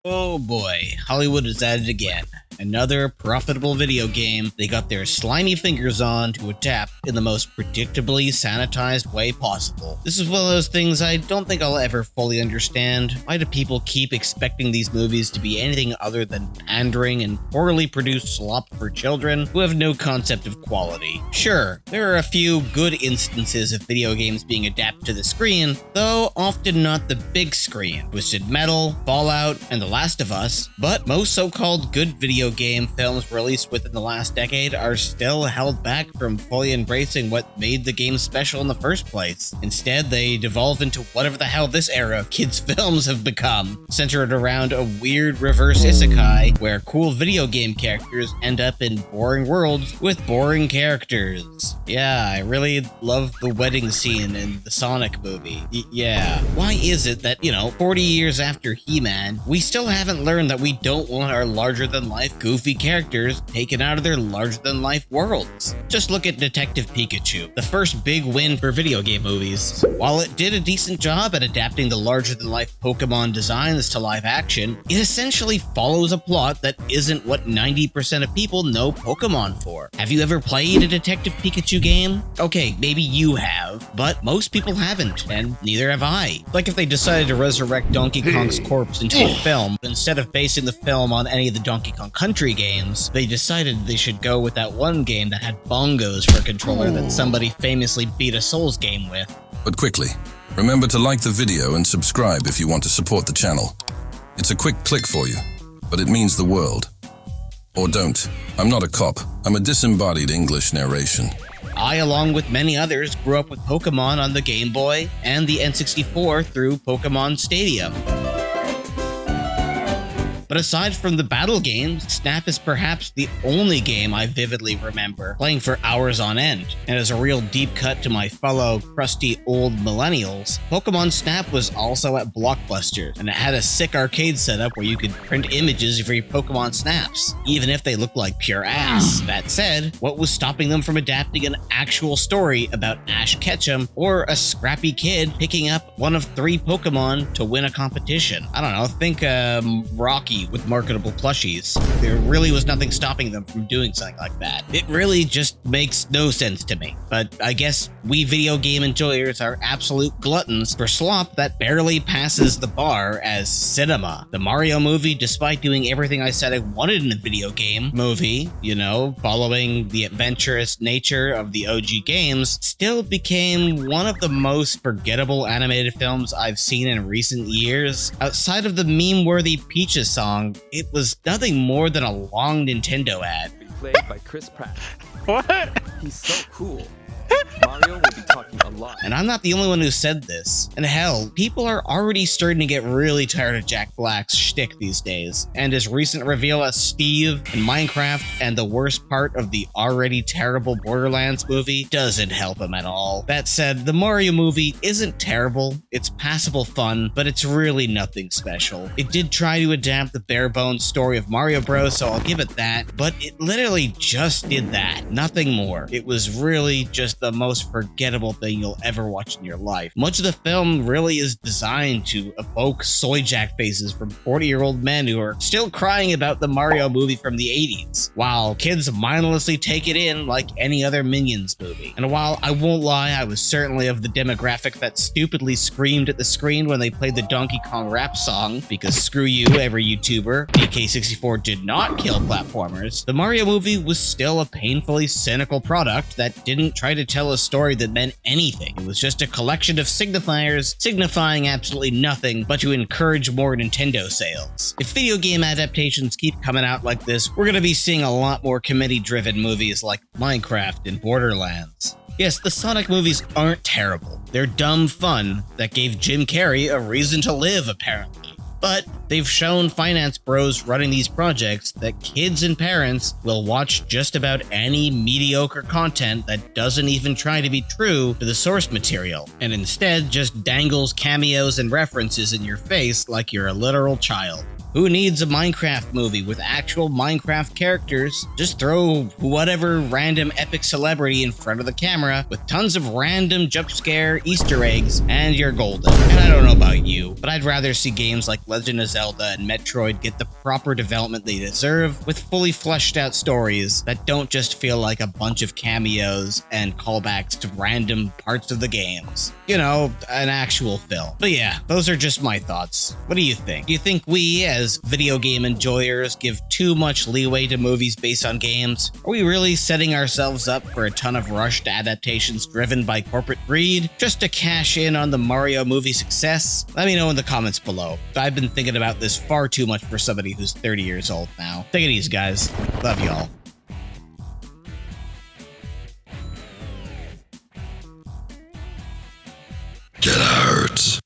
Oh boy, Hollywood is at it again. Another profitable video game they got their slimy fingers on to adapt in the most predictably sanitized way possible. This is one of those things I don't think I'll ever fully understand. Why do people keep expecting these movies to be anything other than pandering and poorly produced slop for children who have no concept of quality? Sure, there are a few good instances of video games being adapted to the screen, though often not the big screen. Twisted Metal, Fallout, and The Last of Us, but most so-called good video game films released within the last decade are still held back from fully embracing what made the game special in the first place. Instead, they devolve into whatever the hell this era of kids' films have become, centered around a weird reverse isekai where cool video game characters end up in boring worlds with boring characters. Yeah, I really love the wedding scene in the Sonic movie. Yeah. Why is it that, 40 years after He-Man, we still haven't learned that we don't want our larger-than-life goofy characters taken out of their larger-than-life worlds? Just look at Detective Pikachu, the first big win for video game movies. While it did a decent job at adapting the larger-than-life Pokemon designs to live action, it essentially follows a plot that isn't what 90% of people know Pokemon for. Have you ever played a Detective Pikachu game? Okay, maybe you have, but most people haven't, and neither have I. Like if they decided to resurrect Donkey Kong's corpse into a film, instead of basing the film on any of the Donkey Kong Country games, they decided they should go with that one game that had bongos for a controller that somebody famously beat a Souls game with. But quickly, remember to like the video and subscribe if you want to support the channel. It's a quick click for you, but it means the world. Or don't. I'm not a cop. I'm a disembodied English narration. I, along with many others, grew up with Pokemon on the Game Boy and the N64 through Pokemon Stadium. But aside from the battle games, Snap is perhaps the only game I vividly remember playing for hours on end. And as a real deep cut to my fellow crusty old millennials, Pokemon Snap was also at Blockbuster, and it had a sick arcade setup where you could print images of your Pokemon Snaps, even if they looked like pure ass. That said, what was stopping them from adapting an actual story about Ash Ketchum or a scrappy kid picking up one of 3 Pokemon to win a competition? I don't know, think Rocky with marketable plushies. There really was nothing stopping them from doing something like that. It really just makes no sense to me. But I guess we video game enjoyers are absolute gluttons for slop that barely passes the bar as cinema. The Mario movie, despite doing everything I said I wanted in a video game movie, following the adventurous nature of the OG games, still became one of the most forgettable animated films I've seen in recent years. Outside of the meme-worthy Peaches song, it was nothing more than a long Nintendo ad. Played by Chris Pratt. What? He's so cool. Mario will be talking a lot. And I'm not the only one who said this. And hell, people are already starting to get really tired of Jack Black's shtick these days. And his recent reveal as Steve in Minecraft and the worst part of the already terrible Borderlands movie doesn't help him at all. That said, the Mario movie isn't terrible. It's passable fun, but it's really nothing special. It did try to adapt the bare-bones story of Mario Bros, so I'll give it that, but it literally just did that. Nothing more. It was really just the most forgettable thing you'll ever watch in your life. Much of the film really is designed to evoke soy jack faces from 40-year-old men who are still crying about the Mario movie from the 80s, while kids mindlessly take it in like any other Minions movie. And while I won't lie, I was certainly of the demographic that stupidly screamed at the screen when they played the Donkey Kong rap song, because screw you, every YouTuber, AK64 did not kill platformers, the Mario movie was still a painfully cynical product that didn't try to tell a story that meant anything. It was just a collection of signifiers signifying absolutely nothing but to encourage more Nintendo sales. If video game adaptations keep coming out like this, we're gonna be seeing a lot more committee-driven movies like Minecraft and Borderlands. Yes, the Sonic movies aren't terrible. They're dumb fun that gave Jim Carrey a reason to live, apparently. But they've shown finance bros running these projects that kids and parents will watch just about any mediocre content that doesn't even try to be true to the source material, and instead just dangles cameos and references in your face like you're a literal child. Who needs a Minecraft movie with actual Minecraft characters? Just throw whatever random epic celebrity in front of the camera with tons of random jump scare Easter eggs and you're golden. And I don't know about you, but I'd rather see games like Legend of Zelda and Metroid get the proper development they deserve with fully fleshed out stories that don't just feel like a bunch of cameos and callbacks to random parts of the games. You know, an actual film. But yeah, those are just my thoughts. What do you think? Do you think we, as video game enjoyers, give too much leeway to movies based on games? Are we really setting ourselves up for a ton of rushed adaptations driven by corporate greed just to cash in on the Mario movie success? Let me know in the comments below. I've been thinking about this far too much for somebody who's 30 years old now. Take it easy, guys. Love y'all. Get out.